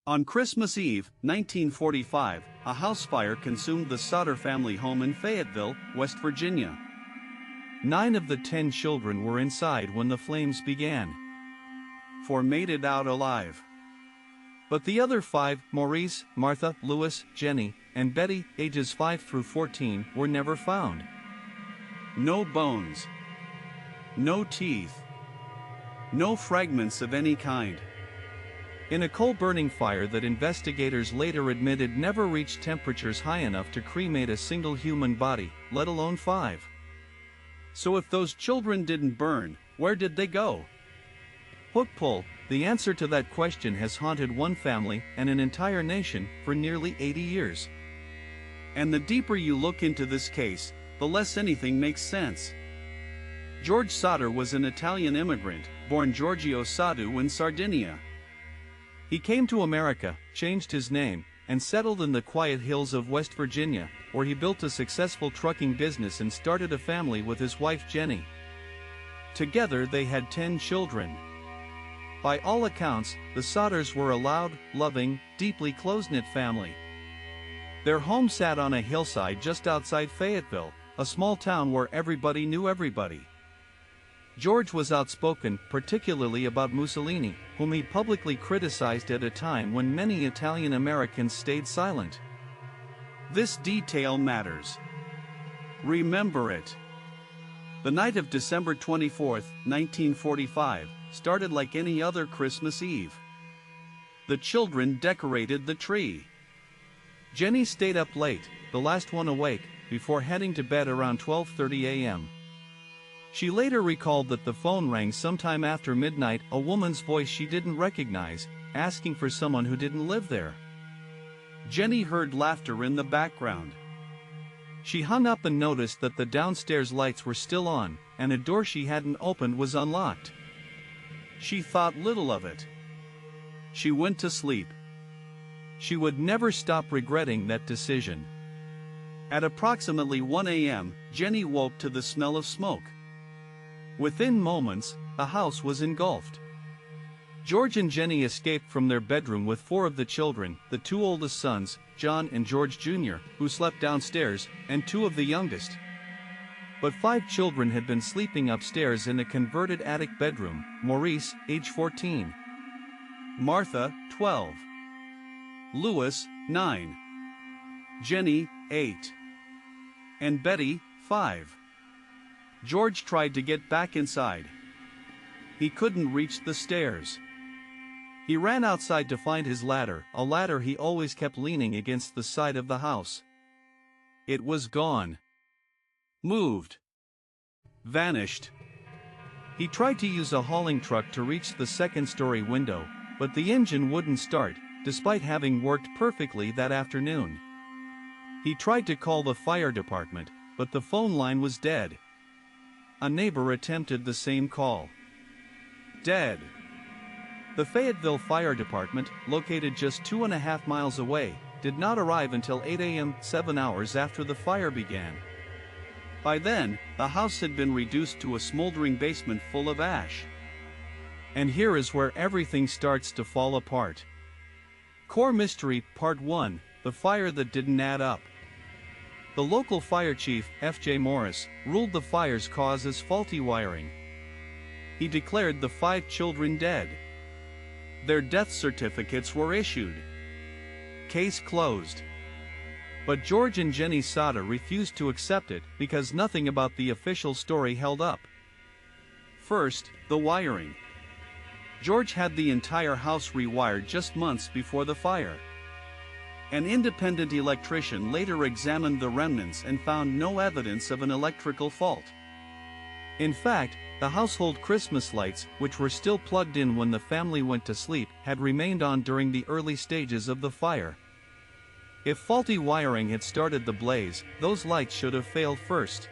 On Christmas Eve, 1945, a house fire consumed the Sodder family home in Fayetteville, West Virginia. 9 of the 10 children were inside when the flames began. 4 made it out alive. But the other 5, Maurice, Martha, Louis, Jenny, and Betty, ages 5 through 14, were never found. No bones. No teeth. No fragments of any kind. In a coal-burning fire that investigators later admitted never reached temperatures high enough to cremate a single human body, let alone 5. So if those children didn't burn, where did they go? Hook-pull, the answer to that question has haunted one family and an entire nation for nearly 80 years. And the deeper you look into this case, the less anything makes sense. George Sodder was an Italian immigrant, born Giorgio Soddu in Sardinia. He came to America, changed his name, and settled in the quiet hills of West Virginia, where he built a successful trucking business and started a family with his wife Jenny. Together they had 10 children. By all accounts, the Sodders were a loud, loving, deeply close-knit family. Their home sat on a hillside just outside Fayetteville, a small town where everybody knew everybody. George was outspoken, particularly about Mussolini, whom he publicly criticized at a time when many Italian Americans stayed silent. This detail matters. Remember it. The night of December 24, 1945, started like any other Christmas Eve. The children decorated the tree. Jenny stayed up late, the last one awake, before heading to bed around 12:30 a.m. She later recalled that the phone rang sometime after midnight, a woman's voice she didn't recognize, asking for someone who didn't live there. Jenny heard laughter in the background. She hung up and noticed that the downstairs lights were still on, and a door she hadn't opened was unlocked. She thought little of it. She went to sleep. She would never stop regretting that decision. At approximately 1 a.m., Jenny woke to the smell of smoke. Within moments, the house was engulfed. George and Jenny escaped from their bedroom with 4 of the children, the 2 oldest sons, John and George Jr., who slept downstairs, and 2 of the youngest. But 5 children had been sleeping upstairs in a converted attic bedroom: Maurice, age 14, Martha, 12, Louis, 9, Jenny, 8, and Betty, 5. George tried to get back inside. He couldn't reach the stairs. He ran outside to find his ladder, a ladder he always kept leaning against the side of the house. It was gone. Moved. Vanished. He tried to use a hauling truck to reach the second-story window, but the engine wouldn't start, despite having worked perfectly that afternoon. He tried to call the fire department, but the phone line was dead. A neighbor attempted the same call. Dead. The Fayetteville Fire Department, located just 2.5 miles away, did not arrive until 8 a.m., 7 hours after the fire began. By then, the house had been reduced to a smoldering basement full of ash. And here is where everything starts to fall apart. Core Mystery, Part 1, The Fire That Didn't Add Up. The local fire chief, F.J. Morris, ruled the fire's cause as faulty wiring. He declared the 5 children dead. Their death certificates were issued. Case closed. But George and Jenny Sodder refused to accept it because nothing about the official story held up. First, the wiring. George had the entire house rewired just months before the fire. An independent electrician later examined the remnants and found no evidence of an electrical fault. In fact, the household Christmas lights, which were still plugged in when the family went to sleep, had remained on during the early stages of the fire. If faulty wiring had started the blaze, those lights should have failed first.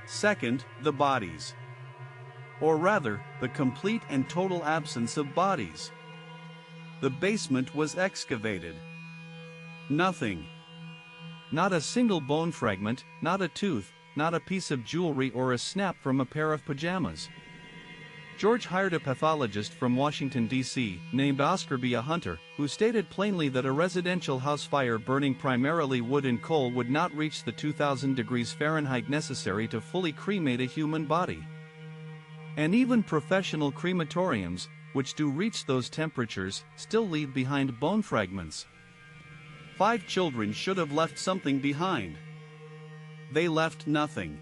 Second, the bodies. Or rather, the complete and total absence of bodies. The basement was excavated. Nothing. Not a single bone fragment, not a tooth, not a piece of jewelry or a snap from a pair of pajamas. George hired a pathologist from Washington, D.C., named Oscar B. Hunter, who stated plainly that a residential house fire burning primarily wood and coal would not reach the 2,000 degrees Fahrenheit necessary to fully cremate a human body. And even professional crematoriums, which do reach those temperatures, still leave behind bone fragments. 5 children should have left something behind. They left nothing.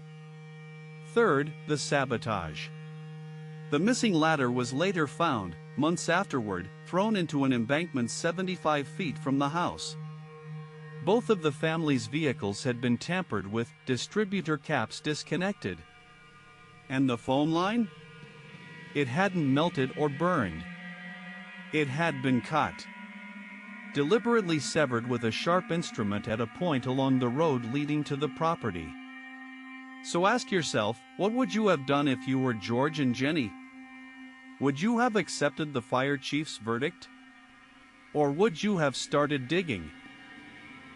Third, the sabotage. The missing ladder was later found, months afterward, thrown into an embankment 75 feet from the house. Both of the family's vehicles had been tampered with, distributor caps disconnected. And the phone line? It hadn't melted or burned. It had been cut. Deliberately severed with a sharp instrument at a point along the road leading to the property. So ask yourself, what would you have done if you were George and Jenny? Would you have accepted the fire chief's verdict? Or would you have started digging?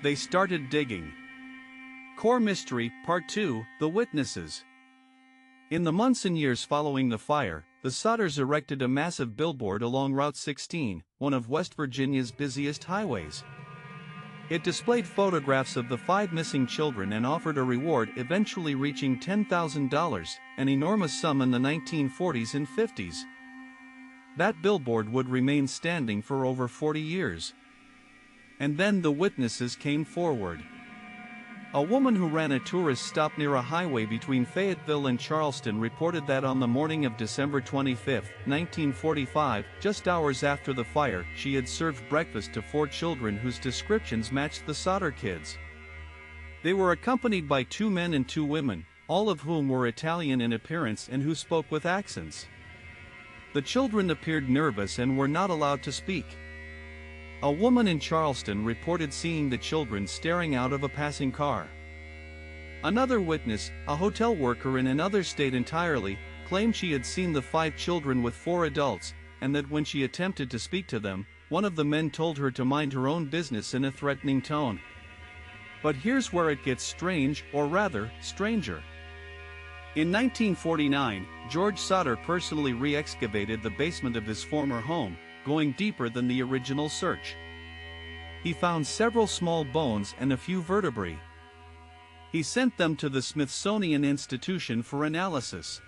They started digging. Core Mystery, Part 2, The Witnesses. In the months and years following the fire, the Sodders erected a massive billboard along Route 16, one of West Virginia's busiest highways. It displayed photographs of the 5 missing children and offered a reward eventually reaching $10,000, an enormous sum in the 1940s and 50s. That billboard would remain standing for over 40 years. And then the witnesses came forward. A woman who ran a tourist stop near a highway between Fayetteville and Charleston reported that on the morning of December 25, 1945, just hours after the fire, she had served breakfast to 4 children whose descriptions matched the Sodder kids. They were accompanied by 2 men and 2 women, all of whom were Italian in appearance and who spoke with accents. The children appeared nervous and were not allowed to speak. A woman in Charleston reported seeing the children staring out of a passing car. Another witness, a hotel worker in another state entirely, claimed she had seen the 5 children with 4 adults, and that when she attempted to speak to them, one of the men told her to mind her own business in a threatening tone. But here's where it gets strange, or rather, stranger. In 1949, George Sodder personally re-excavated the basement of his former home, going deeper than the original search. He found several small bones and a few vertebrae. He sent them to the Smithsonian Institution for analysis.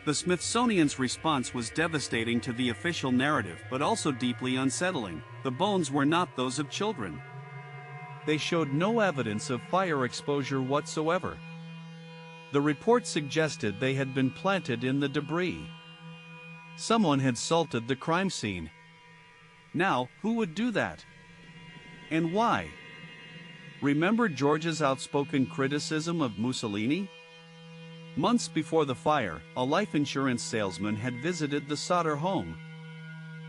The Smithsonian's response was devastating to the official narrative but also deeply unsettling. The bones were not those of children. They showed no evidence of fire exposure whatsoever. The report suggested they had been planted in the debris. Someone had salted the crime scene. Now, who would do that? And why? Remember George's outspoken criticism of Mussolini? Months before the fire, a life insurance salesman had visited the Sodder home.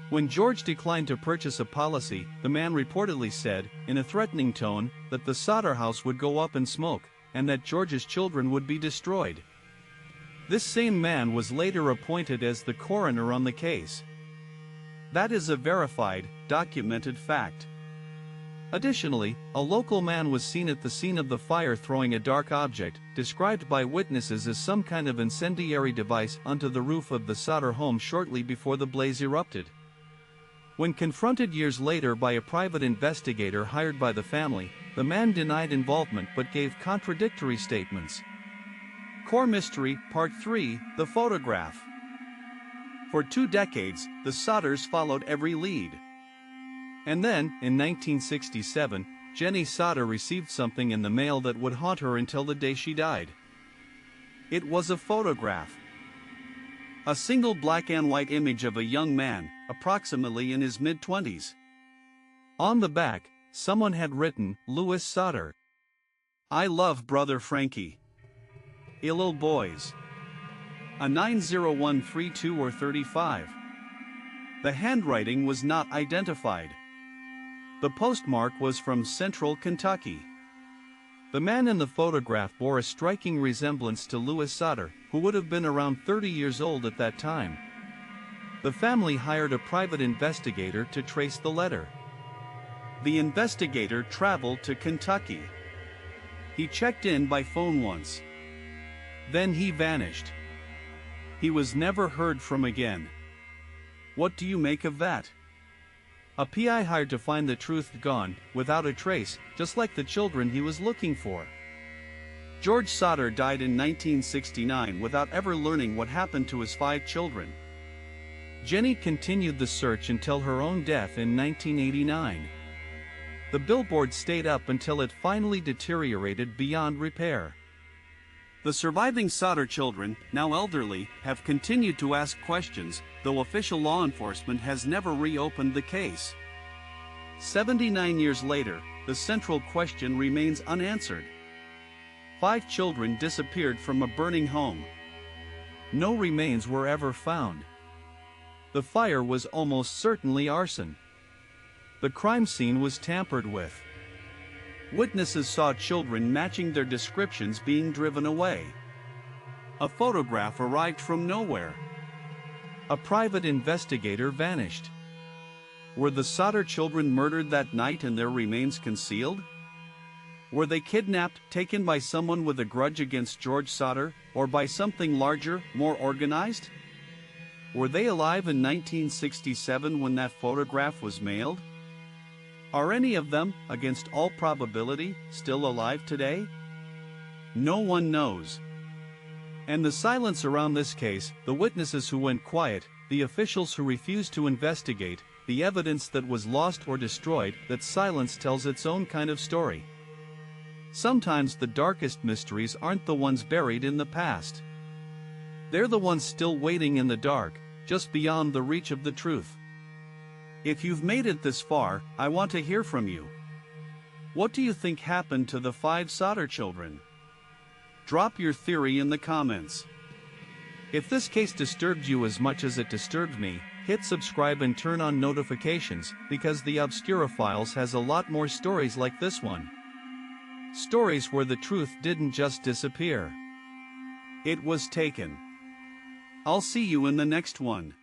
When George declined to purchase a policy, the man reportedly said, in a threatening tone, that the Sodder house would go up in smoke, and that George's children would be destroyed. This same man was later appointed as the coroner on the case. That is a verified, documented fact. Additionally, a local man was seen at the scene of the fire throwing a dark object, described by witnesses as some kind of incendiary device, onto the roof of the Sodder home shortly before the blaze erupted. When confronted years later by a private investigator hired by the family, the man denied involvement but gave contradictory statements. Core Mystery, Part 3, The Photograph. For 2 decades, the Sodders followed every lead. And then, in 1967, Jenny Sodder received something in the mail that would haunt her until the day she died. It was a photograph. A single black and white image of a young man, approximately in his mid-20s. On the back, someone had written, Louis Sodder. I love Brother Frankie. Ill boys. A 90132 or 35. The handwriting was not identified. The postmark was from Central Kentucky. The man in the photograph bore a striking resemblance to Louis Sodder, who would have been around 30 years old at that time. The family hired a private investigator to trace the letter. The investigator traveled to Kentucky. He checked in by phone once. Then he vanished. He was never heard from again. What do you make of that? A PI hired to find the truth gone, without a trace, just like the children he was looking for. George Sodder died in 1969 without ever learning what happened to his 5 children. Jenny continued the search until her own death in 1989. The billboard stayed up until it finally deteriorated beyond repair. The surviving Sodder children, now elderly, have continued to ask questions, though official law enforcement has never reopened the case. 79 years later, the central question remains unanswered. 5 children disappeared from a burning home. No remains were ever found. The fire was almost certainly arson. The crime scene was tampered with. Witnesses saw children matching their descriptions being driven away. A photograph arrived from nowhere. A private investigator vanished. Were the Sodder children murdered that night and their remains concealed? Were they kidnapped, taken by someone with a grudge against George Sodder, or by something larger, more organized? Were they alive in 1967 when that photograph was mailed? Are any of them, against all probability, still alive today? No one knows. And the silence around this case, the witnesses who went quiet, the officials who refused to investigate, the evidence that was lost or destroyed, that silence tells its own kind of story. Sometimes the darkest mysteries aren't the ones buried in the past. They're the ones still waiting in the dark, just beyond the reach of the truth. If you've made it this far, I want to hear from you. What do you think happened to the 5 Sodder children? Drop your theory in the comments. If this case disturbed you as much as it disturbed me, hit subscribe and turn on notifications, because the Obscura Files has a lot more stories like this one. Stories where the truth didn't just disappear. It was taken. I'll see you in the next one.